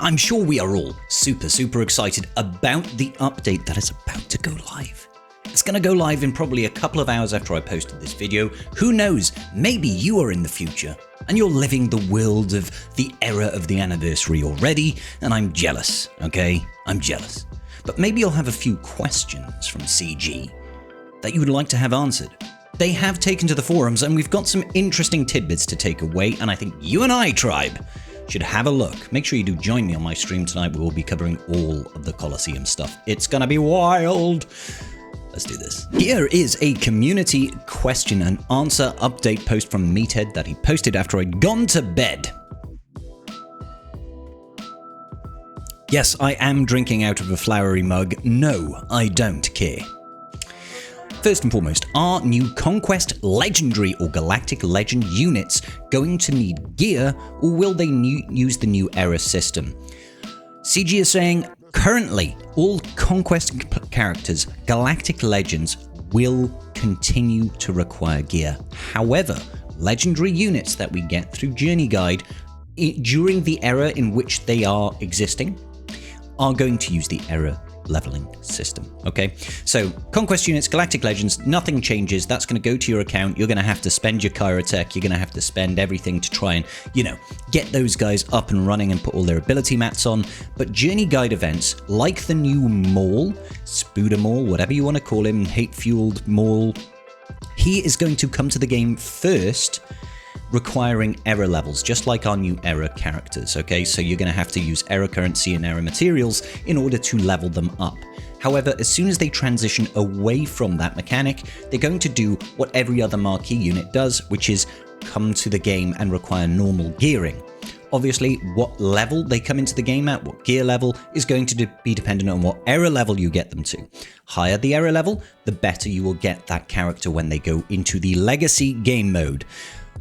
I'm sure we are all super excited about the update that is about to go live. It's going to go live in probably a couple of hours after I posted this video. Who knows, maybe you are in the future and you're living the world of the era of the anniversary already, and I'm jealous, okay? I'm jealous. But maybe you'll have a few questions from CG that you would like to have answered. They have taken to the forums and we've got some interesting tidbits to take away, and I think you and I, tribe, should have a look. Make sure you do join me on my stream tonight. We will be covering all of the Colosseum stuff. It's gonna be wild. Let's do this. Here is a community question and answer update post from Meathead that he posted after I'd gone to bed. Yes, I am drinking out of a flowery mug. No, I don't care. First and foremost, are new Conquest Legendary or Galactic Legend units going to need gear, or will they use the new era system? CG is saying, currently, all Conquest characters, Galactic Legends, will continue to require gear. However, legendary units that we get through Journey Guide during the era in which they are existing are going to use the era leveling system. Okay, so Conquest units, Galactic Legends, nothing changes. That's going to go to your account. You're going to have to spend your kyrotech. You're going to have to spend everything to try and, get those guys up and running and put all their ability mats on. But Journey Guide events, like the new Maul, Spooder Maul, whatever you want to call him, hate-fueled Maul, he is going to come to the game first, requiring error levels, just like our new error characters, okay? So you're going to have to use error currency and error materials in order to level them up. However, as soon as they transition away from that mechanic, they're going to do what every other marquee unit does, which is come to the game and require normal gearing. Obviously, what level they come into the game at, what gear level, is going to be dependent on what error level you get them to. Higher the error level, the better you will get that character when they go into the legacy game mode.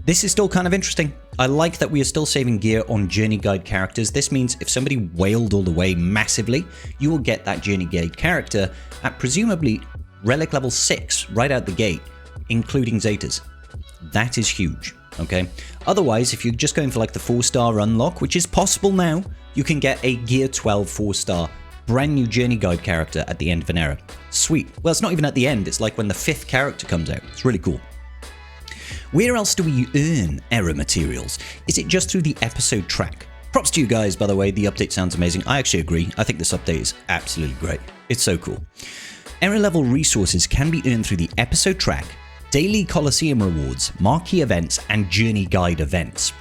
This is still kind of interesting. I like that we are still saving gear on Journey Guide characters. This means if somebody wailed all the way massively, you will get that Journey Guide character at presumably Relic level 6 right out the gate, including Zetas. That is huge, okay? Otherwise, if you're just going for like the 4-star unlock, which is possible now, you can get a Gear 12 4-star brand new Journey Guide character at the end of an era. Sweet. Well, it's not even at the end. It's like when the 5th character comes out. It's really cool. Where else do we earn error materials? Is it just through the episode track? Props to you guys, by the way. The update sounds amazing. I actually agree. I think this update is absolutely great. It's so cool. Error level resources can be earned through the episode track, daily Colosseum rewards, marquee events, and Journey Guide events.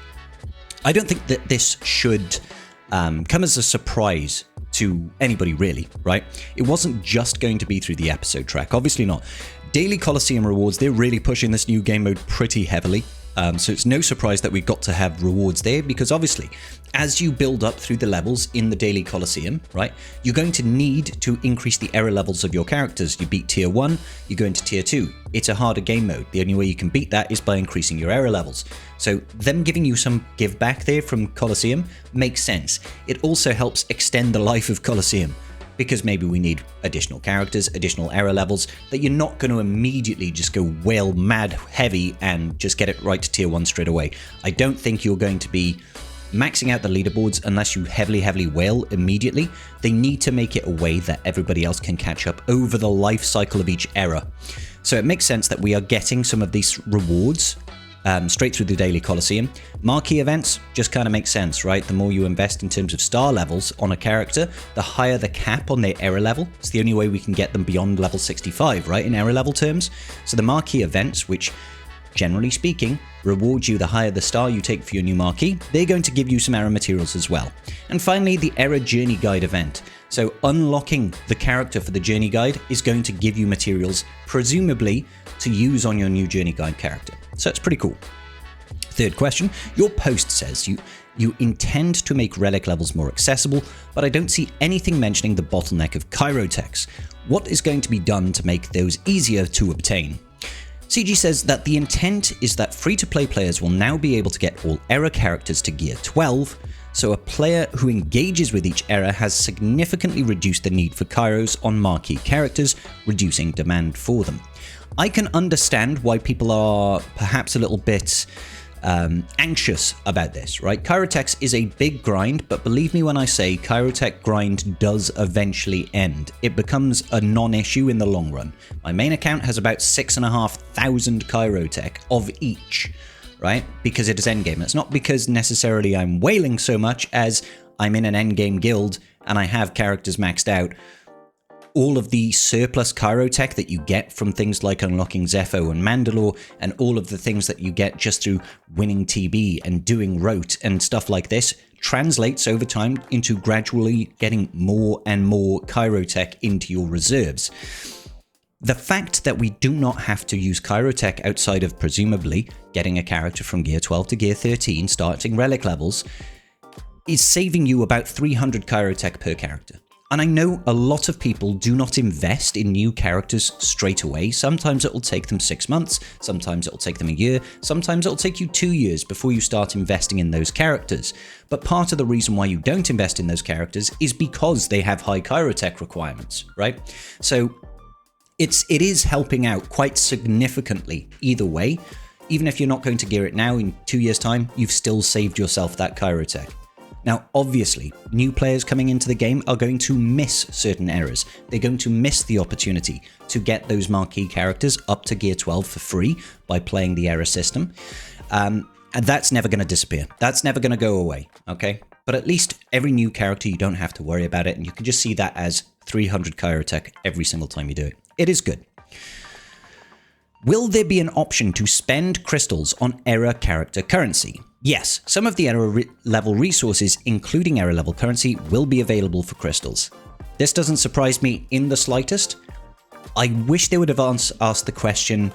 I don't think that this should come as a surprise to anybody, really, right? It wasn't just going to be through the episode track. Obviously not. Daily Colosseum rewards, they're really pushing this new game mode pretty heavily. So it's no surprise that we've got to have rewards there, because obviously, as you build up through the levels in the Daily Colosseum, right, you're going to need to increase the error levels of your characters. You beat Tier 1, you go into Tier 2. It's a harder game mode. The only way you can beat that is by increasing your error levels. So them giving you some give back there from Colosseum makes sense. It also helps extend the life of Colosseum, because maybe we need additional characters, additional error levels, that you're not going to immediately just go whale mad heavy and just get it right to Tier 1 straight away. I don't think you're going to be maxing out the leaderboards unless you heavily whale immediately. They need to make it a way that everybody else can catch up over the life cycle of each era. So it makes sense that we are getting some of these rewards straight through the Daily Colosseum. Marquee events just kind of makes sense, right? The more you invest in terms of star levels on a character, the higher the cap on their error level. It's the only way we can get them beyond level 65, right, in error level terms. So the marquee events, which generally speaking reward you the higher the star you take for your new marquee, they're going to give you some error materials as well. And finally, the error Journey Guide event. So unlocking the character for the Journey Guide is going to give you materials, presumably, to use on your new Journey Guide character. So it's pretty cool. Third question, your post says you intend to make Relic levels more accessible, but I don't see anything mentioning the bottleneck of kyrotechs. What is going to be done to make those easier to obtain? CG says that the intent is that free-to-play players will now be able to get all error characters to Gear 12, so a player who engages with each error has significantly reduced the need for kyros on marquee characters, reducing demand for them. I can understand why people are perhaps a little bit anxious about this, right? Kyrotech is a big grind, but believe me when I say kyrotech grind does eventually end. It becomes a non-issue in the long run. My main account has about 6,500 kyrotech of each, right? Because it is endgame. It's not because necessarily I'm whaling so much as I'm in an endgame guild and I have characters maxed out. All of the surplus kyrotech that you get from things like unlocking Zepho and Mandalore, and all of the things that you get just through winning TB and doing rote and stuff like this, translates over time into gradually getting more and more kyrotech into your reserves. The fact that we do not have to use kyrotech outside of presumably getting a character from Gear 12 to Gear 13 starting Relic levels is saving you about 300 kyrotech per character. And I know a lot of people do not invest in new characters straight away. Sometimes it will take them 6 months, sometimes it will take them a year, sometimes it will take you 2 years before you start investing in those characters. But part of the reason why you don't invest in those characters is because they have high kyrotech requirements, right? So it is helping out quite significantly either way. Even if you're not going to gear it now, in 2 years' time, you've still saved yourself that kyrotech. Now, obviously, new players coming into the game are going to miss certain errors. They're going to miss the opportunity to get those marquee characters up to Gear 12 for free by playing the error system. And that's never going to disappear. That's never going to go away, okay? But at least every new character, you don't have to worry about it, and you can just see that as 300 kyrotech every single time you do it. It is good. Will there be an option to spend crystals on error character currency? Yes, some of the error level resources, including error level currency, will be available for crystals. This doesn't surprise me in the slightest. I wish they would have asked the question,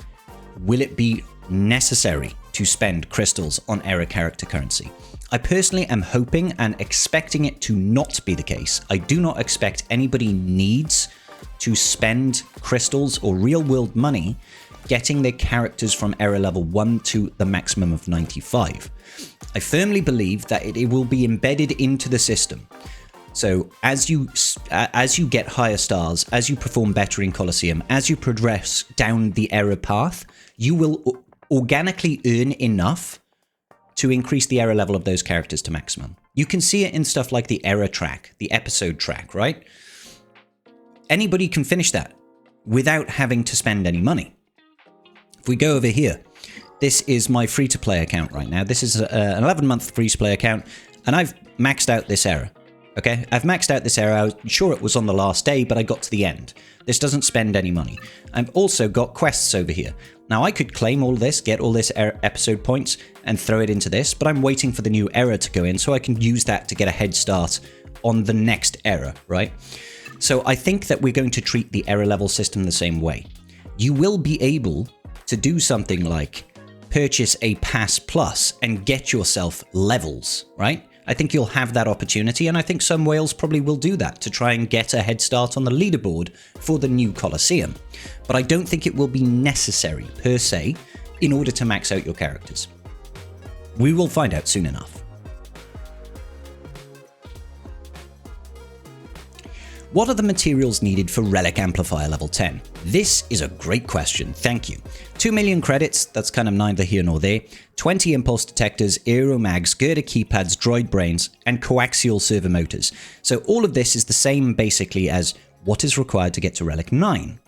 will it be necessary to spend crystals on error character currency? I personally am hoping and expecting it to not be the case. I do not expect anybody needs to spend crystals or real world money getting their characters from error level 1 to the maximum of 95. I firmly believe that it will be embedded into the system. So as you get higher stars, as you perform better in Colosseum, as you progress down the error path, you will organically earn enough to increase the error level of those characters to maximum. You can see it in stuff like the error track, the episode track, right? Anybody can finish that without having to spend any money. If we go over here, this is my free-to-play account right now. This is an 11-month free-to-play account, and I've maxed out this error. Okay, I've maxed out this error. I was sure it was on the last day, but I got to the end. This doesn't spend any money. I've also got quests over here. Now, I could claim all this, get all this episode points, and throw it into this, but I'm waiting for the new error to go in so I can use that to get a head start on the next error, right? So I think that we're going to treat the error level system the same way. You will be able to do something like purchase a Pass Plus and get yourself levels, right? I think you'll have that opportunity, and I think some whales probably will do that to try and get a head start on the leaderboard for the new Colosseum. But I don't think it will be necessary, per se, in order to max out your characters. We will find out soon enough. What are the materials needed for Relic Amplifier level 10? This is a great question, thank you. 2 million credits, that's kind of neither here nor there. 20 impulse detectors, aero mags, girder keypads, droid brains, and coaxial servo motors. So all of this is the same basically as what is required to get to Relic 9.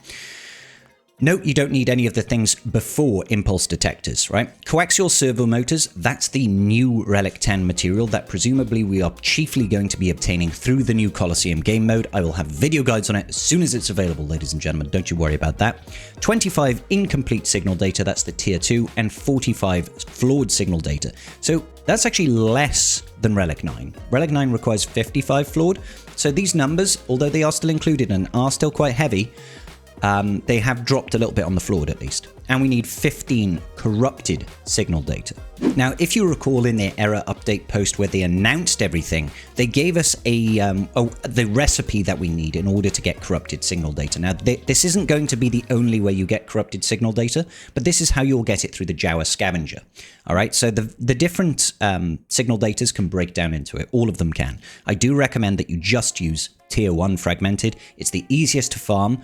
Note you don't need any of the things before impulse detectors, right? Coaxial servo motors, that's the new Relic 10 material that presumably we are chiefly going to be obtaining through the new Colosseum game mode. I will have video guides on it as soon as it's available, ladies and gentlemen. Don't you worry about that. 25 incomplete signal data, that's the tier 2, and 45 flawed signal data. So that's actually less than Relic 9. Relic 9 requires 55 flawed. So these numbers, although they are still included and are still quite heavy, they have dropped a little bit on the flawed at least. And we need 15 corrupted signal data. Now, if you recall in their error update post where they announced everything, they gave us the recipe that we need in order to get corrupted signal data. Now, this isn't going to be the only way you get corrupted signal data, but this is how you'll get it through the Jawa scavenger. All right, so the different signal datas can break down into it. All of them can. I do recommend that you just use tier 1 fragmented. It's the easiest to farm.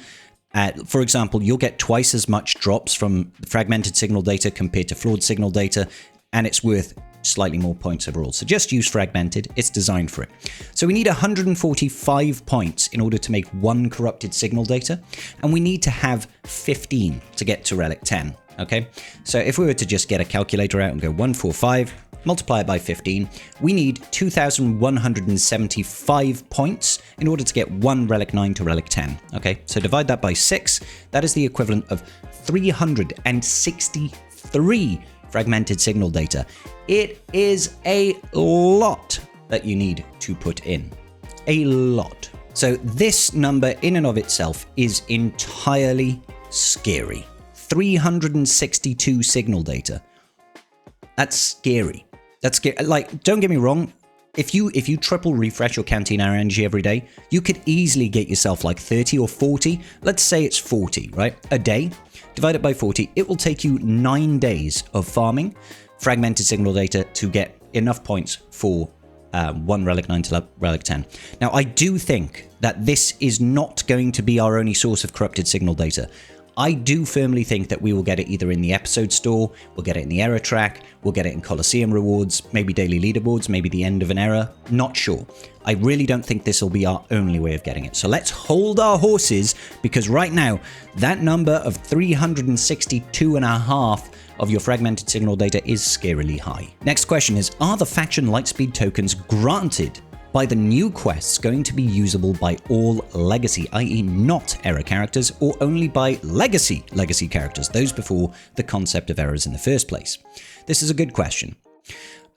For example, you'll get twice as much drops from fragmented signal data compared to flawed signal data. and it's worth slightly more points overall. So just use Fragmented, it's designed for it. So we need 145 points in order to make 1 corrupted signal data, and we need to have 15 to get to Relic 10, okay? So if we were to just get a calculator out and go 145, multiply it by 15, we need 2,175 points in order to get 1 Relic 9 to Relic 10, okay? So divide that by 6, that is the equivalent of 363 fragmented signal data. It is a lot that you need to put in. A lot. So this number in and of itself is entirely scary. 362 signal data. That's scary. That's scary. Like, don't get me wrong. If you triple refresh your Canteen Hour energy every day, you could easily get yourself like 30 or 40. Let's say it's 40, right? A day. Divide it by 40. It will take you 9 days of farming fragmented signal data to get enough points for 1 Relic 9 to Relic 10. Now, I do think that this is not going to be our only source of corrupted signal data. I do firmly think that we will get it either in the episode store, we'll get it in the error track, we'll get it in Colosseum rewards, maybe daily leaderboards, maybe the end of an era, not sure. I really don't think this will be our only way of getting it. So let's hold our horses, because right now, that number of 362.5 of your fragmented signal data is scarily high. Next question is, are the faction lightspeed tokens granted by the new quests going to be usable by all legacy, i.e. not error characters, or only by legacy characters, those before the concept of errors in the first place? This is a good question.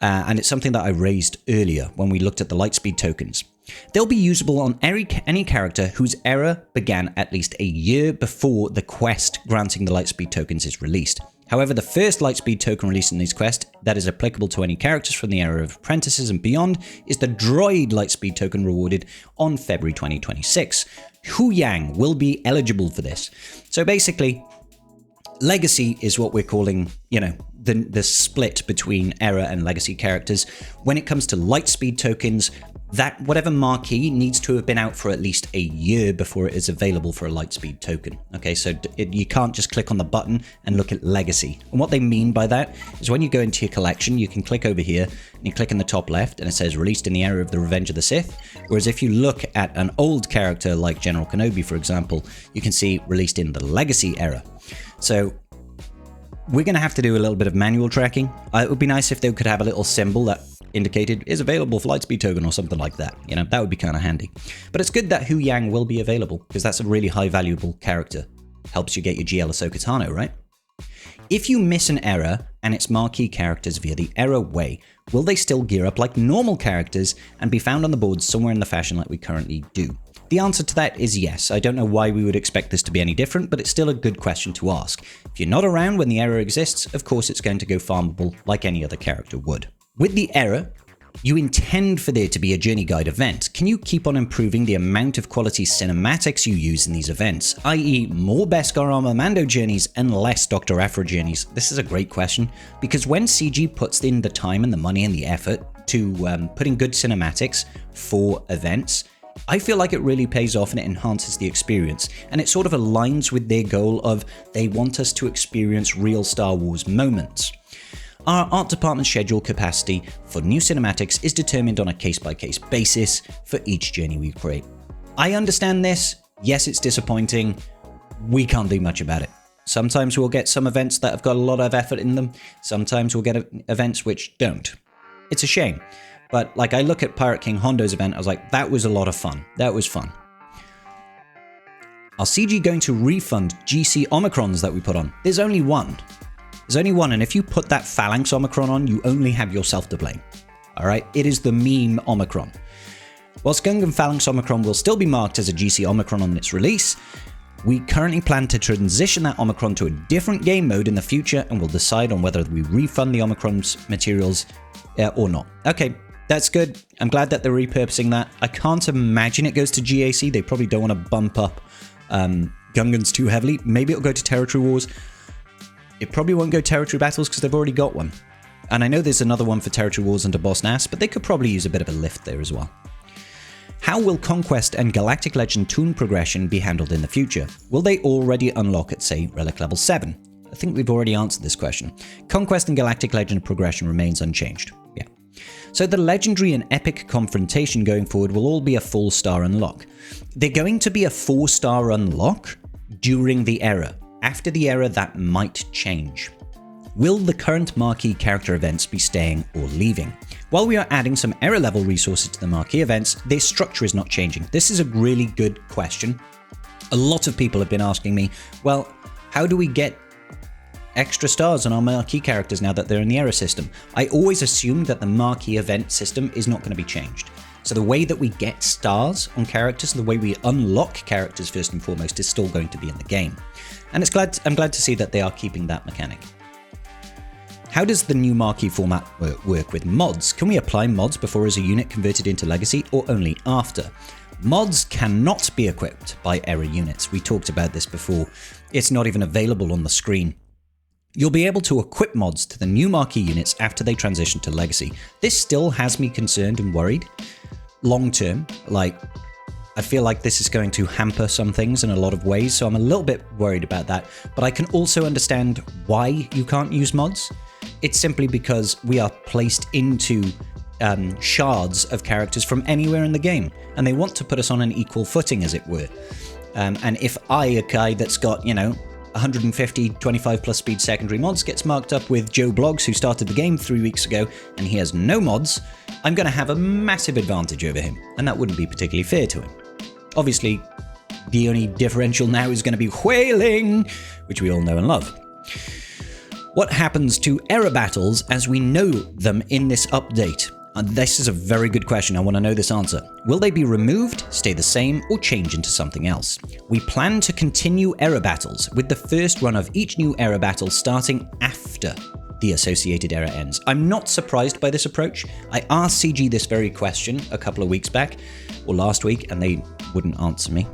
And it's something that I raised earlier when we looked at the lightspeed tokens. They'll be usable on any character whose error began at least a year before the quest granting the lightspeed tokens is released. However, the first lightspeed token released in these quests that is applicable to any characters from the era of apprentices and beyond is the droid lightspeed token rewarded on February 2026. Hu Yang will be eligible for this. So basically, legacy is what we're calling, the split between error and legacy characters. When it comes to lightspeed tokens, that whatever marquee needs to have been out for at least a year before it is available for a lightspeed token. Okay, so you can't just click on the button and look at legacy. And what they mean by that is when you go into your collection, you can click over here and you click in the top left and it says released in the era of the Revenge of the Sith. Whereas if you look at an old character like General Kenobi, for example, you can see released in the legacy era. So we're going to have to do a little bit of manual tracking. It would be nice if they could have a little symbol that indicated is available for lightspeed token or something like that. That would be kind of handy. But it's good that Hu Yang will be available because that's a really high valuable character. Helps you get your GL Ahsoka Tano, right? If you miss an error and its marquee characters via the error way, will they still gear up like normal characters and be found on the board somewhere in the fashion like we currently do? The answer to that is yes. I don't know why we would expect this to be any different, but it's still a good question to ask. If you're not around when the error exists, of course it's going to go farmable like any other character would. With the error, you intend for there to be a journey guide event. Can you keep on improving the amount of quality cinematics you use in these events, i.e. more Beskar Armor Mando journeys and less Dr. Aphra journeys? This is a great question, because when CG puts in the time and the money and the effort to put in good cinematics for events, I feel like it really pays off and it enhances the experience, and it sort of aligns with their goal of they want us to experience real Star Wars moments. Our art department schedule capacity for new cinematics is determined on a case-by-case basis for each journey we create. I understand this. Yes, it's disappointing. We can't do much about it. Sometimes we'll get some events that have got a lot of effort in them. Sometimes we'll get events which don't. It's a shame. But like I look at Pirate King Hondo's event, I was like, that was a lot of fun. That was fun. Are CG going to refund GC Omicrons that we put on? There's only one. There's only one, and if you put that Phalanx Omicron on, you only have yourself to blame. Alright? It is the meme Omicron. Whilst Gungan Phalanx Omicron will still be marked as a GC Omicron on its release, we currently plan to transition that Omicron to a different game mode in the future, and we'll decide on whether we refund the Omicron's materials or not. Okay, that's good. I'm glad that they're repurposing that. I can't imagine it goes to GAC. They probably don't want to bump up Gungans too heavily. Maybe it'll go to Territory Wars. It probably won't go Territory Battles because they've already got one. And I know there's another one for Territory Wars under Boss Nass, but they could probably use a bit of a lift there as well. How will Conquest and Galactic Legend toon progression be handled in the future? Will they already unlock at, say, Relic level 7? I think we've already answered this question. Conquest and Galactic Legend progression remains unchanged. Yeah. So the Legendary and Epic confrontation going forward will all be a 4-star unlock. They're going to be a 4-star unlock during the era. After the era, that might change. Will the current marquee character events be staying or leaving? While we are adding some era level resources to the marquee events, their structure is not changing. This is a really good question. A lot of people have been asking me, well, how do we get extra stars on our marquee characters now that they're in the era system? I always assumed that the marquee event system is not going to be changed. So the way that we get stars on characters, the way we unlock characters first and foremost, is still going to be in the game. And I'm glad to see that they are keeping that mechanic. How does the new marquee format work with mods? Can we apply mods before is a unit converted into Legacy, or only after? Mods cannot be equipped by era units. We talked about this before. It's not even available on the screen. You'll be able to equip mods to the new marquee units after they transition to Legacy. This still has me concerned and worried. Long term, I feel like this is going to hamper some things in a lot of ways, so I'm a little bit worried about that. But I can also understand why you can't use mods. It's simply because we are placed into shards of characters from anywhere in the game, and they want to put us on an equal footing, as it were. And if a guy that's got, 150 25 plus speed secondary mods gets marked up with Joe Bloggs, who started the game 3 weeks ago, and he has no mods, I'm going to have a massive advantage over him, and that wouldn't be particularly fair to him. Obviously, the only differential now is going to be whaling, which we all know and love. What happens to era battles as we know them in this update? And this is a very good question. I want to know this answer. Will they be removed, stay the same, or change into something else? We plan to continue era battles, with the first run of each new era battle starting after the associated era ends. I'm not surprised by this approach. I asked CG this very question a couple of weeks back, or last week, and they wouldn't answer me.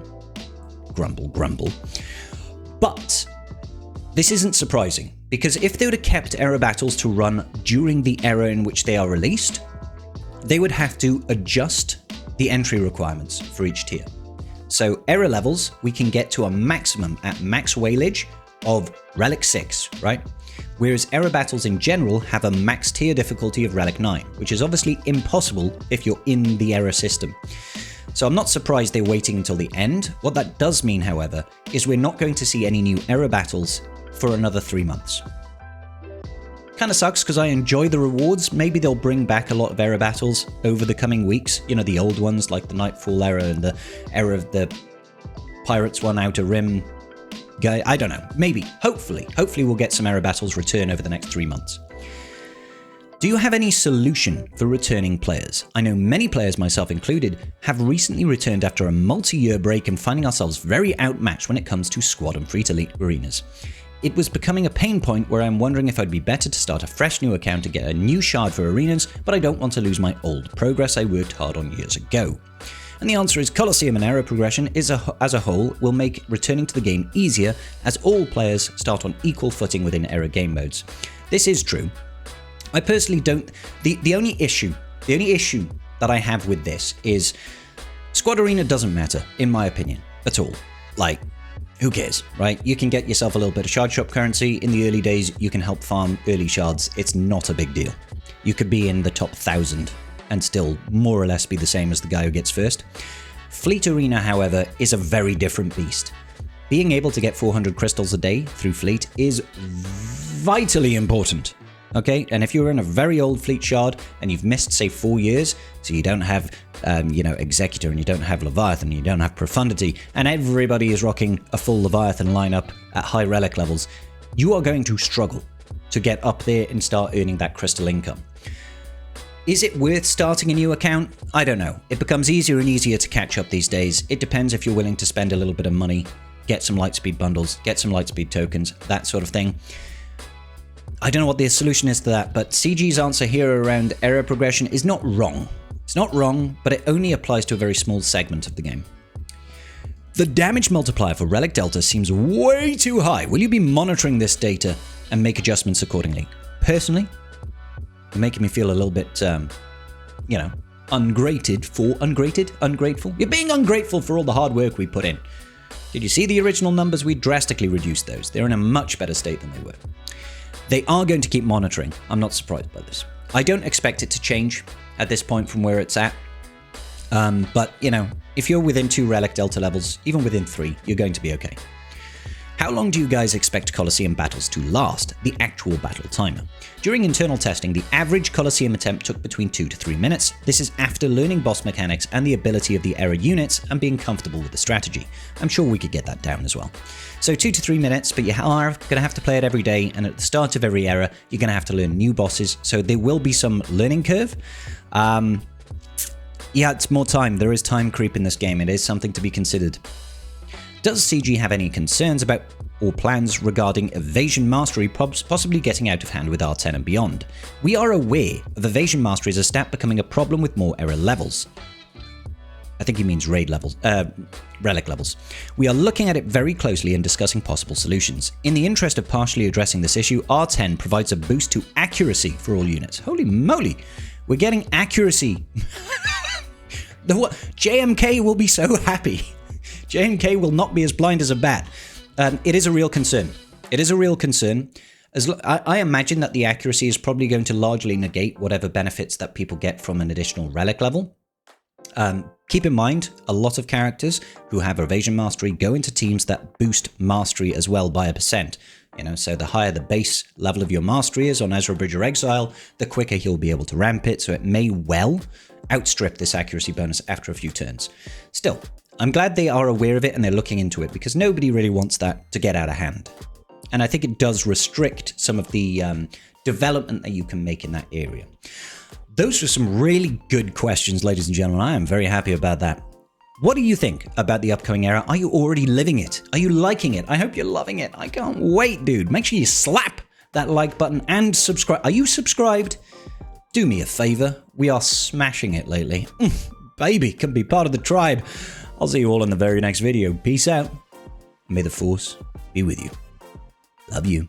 Grumble, grumble. But this isn't surprising, because if they would have kept era battles to run during the era in which they are released, they would have to adjust the entry requirements for each tier. So era levels, we can get to a maximum at max whalage of Relic 6, right? Whereas era battles in general have a max tier difficulty of Relic 9, which is obviously impossible if you're in the era system. So I'm not surprised they're waiting until the end. What that does mean, however, is we're not going to see any new era battles for another 3 months. Kind of sucks because I enjoy the rewards. Maybe they'll bring back a lot of era battles over the coming weeks. The old ones like the Nightfall era and the era of the Pirates one, Outer Rim guy. I don't know. Maybe. Hopefully we'll get some era battles return over the next 3 months. Do you have any solution for returning players? I know many players, myself included, have recently returned after a multi-year break and finding ourselves very outmatched when it comes to squad and free-to-elite arenas. It was becoming a pain point where I'm wondering if I'd be better to start a fresh new account to get a new shard for arenas, but I don't want to lose my old progress I worked hard on years ago. And the answer is Colosseum and era progression as a whole will make returning to the game easier, as all players start on equal footing within era game modes. This is true. I personally don't... The only issue that I have with this is squad arena doesn't matter, in my opinion, at all. Who cares, right? You can get yourself a little bit of shard shop currency. In the early days, you can help farm early shards. It's not a big deal. You could be in the top 1,000 and still more or less be the same as the guy who gets first. Fleet Arena, however, is a very different beast. Being able to get 400 crystals a day through Fleet is vitally important. Okay, and if you're in a very old Fleet shard and you've missed, say, 4 years, so you don't have, Executor and you don't have Leviathan and you don't have Profundity, and everybody is rocking a full Leviathan lineup at high Relic levels, you are going to struggle to get up there and start earning that crystal income. Is it worth starting a new account? I don't know. It becomes easier and easier to catch up these days. It depends if you're willing to spend a little bit of money, get some Lightspeed bundles, get some Lightspeed tokens, that sort of thing. I don't know what the solution is to that, but CG's answer here around era progression is not wrong. It's not wrong, but it only applies to a very small segment of the game. The damage multiplier for Relic Delta seems way too high. Will you be monitoring this data and make adjustments accordingly? Personally, you're making me feel a little bit, ungrateful. You're being ungrateful for all the hard work we put in. Did you see the original numbers? We drastically reduced those. They're in a much better state than they were. They are going to keep monitoring. I'm not surprised by this. I don't expect it to change at this point from where it's at. But, you know, if you're within 2 Relic Delta levels, even within 3, you're going to be okay. How long do you guys expect Colosseum battles to last? The actual battle timer. During internal testing, the average Colosseum attempt took between 2 to 3 minutes. This is after learning boss mechanics and the ability of the era units and being comfortable with the strategy. I'm sure we could get that down as well. So 2 to 3 minutes, but you are going to have to play it every day, and at the start of every era, you're going to have to learn new bosses, so there will be some learning curve. Yeah, it's more time. There is time creep in this game. It is something to be considered. Does CG have any concerns about or plans regarding evasion mastery possibly getting out of hand with R10 and beyond? We are aware of evasion mastery as a stat becoming a problem with more era levels. I think he means raid levels, relic levels. We are looking at it very closely and discussing possible solutions. In the interest of partially addressing this issue, R10 provides a boost to accuracy for all units. Holy moly, we're getting accuracy. JMK will be so happy. JMK will not be as blind as a bat. It is a real concern. It is a real concern. I imagine that the accuracy is probably going to largely negate whatever benefits that people get from an additional relic level. Keep in mind, a lot of characters who have evasion mastery go into teams that boost mastery as well by 1%. You know, so the higher the base level of your mastery is on Ezra Bridger Exile, the quicker he'll be able to ramp it, so it may well outstrip this accuracy bonus after a few turns. Still, I'm glad they are aware of it and they're looking into it, because nobody really wants that to get out of hand. And I think it does restrict some of the development that you can make in that area. Those were some really good questions, ladies and gentlemen. I am very happy about that. What do you think about the upcoming era? Are you already living it? Are you liking it? I hope you're loving it. I can't wait, dude. Make sure you slap that like button and subscribe. Are you subscribed? Do me a favor. We are smashing it lately. Baby, can be part of the tribe. I'll see you all in the very next video. Peace out. May the force be with you. Love you.